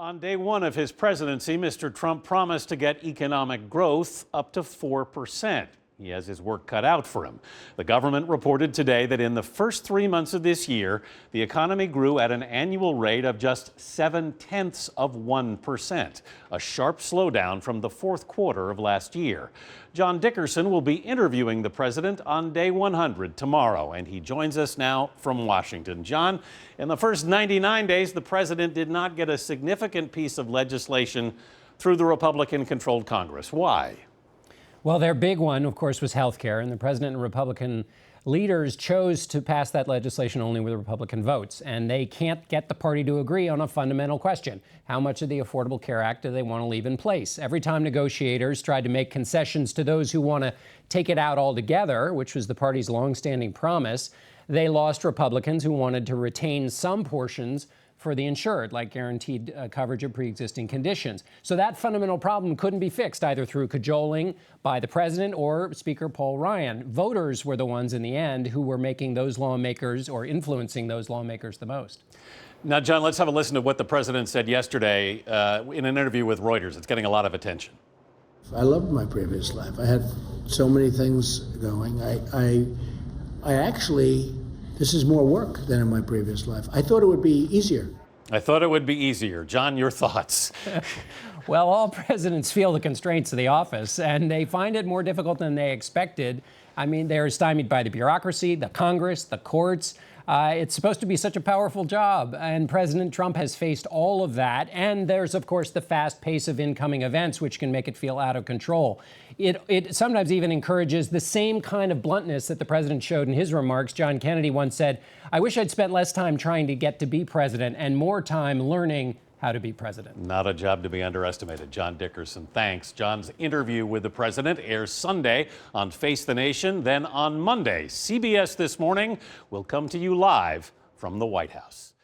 On day one of his presidency, Mr. Trump promised to get economic growth up to 4%. He has his work cut out for him. The government reported today that in the first 3 months of this year, the economy grew at an annual rate of just 0.7%, a sharp slowdown from the fourth quarter of last year. John Dickerson will be interviewing the president on day 100 tomorrow, and he joins us now from Washington. John, in the first 99 days, the president did not get a significant piece of legislation through the Republican-controlled Congress. Why? Well, their big one, of course, was health care, and the president and Republican leaders chose to pass that legislation only with Republican votes, and they can't get the party to agree on a fundamental question. How much of the Affordable Care Act do they want to leave in place? Every time negotiators tried to make concessions to those who want to take it out altogether, which was the party's longstanding promise, they lost Republicans who wanted to retain some portions for the insured, like guaranteed coverage of pre-existing conditions. So that fundamental problem couldn't be fixed either through cajoling by the president or Speaker Paul Ryan. Voters were the ones in the end who were making those lawmakers or influencing those lawmakers the most. Now, John, let's have a listen to what the president said yesterday in an interview with Reuters. It's getting a lot of attention. I loved my previous life. I had so many things going. I actually, this is more work than in my previous life. I thought it would be easier. I thought it would be easier. John, your thoughts? Well, all presidents feel the constraints of the office, and they find it more difficult than they expected. I mean, they're stymied by the bureaucracy, the Congress, the courts. It's supposed to be such a powerful job, and President Trump has faced all of that. And there's, of course, the fast pace of incoming events, which can make it feel out of control. It sometimes even encourages the same kind of bluntness that the president showed in his remarks. John Kennedy once said, "I wish I'd spent less time trying to get to be president and more time learning how to be president." Not a job to be underestimated. John Dickerson, thanks. John's interview with the president airs Sunday on Face the Nation. Then on Monday, CBS This Morning will come to you live from the White House.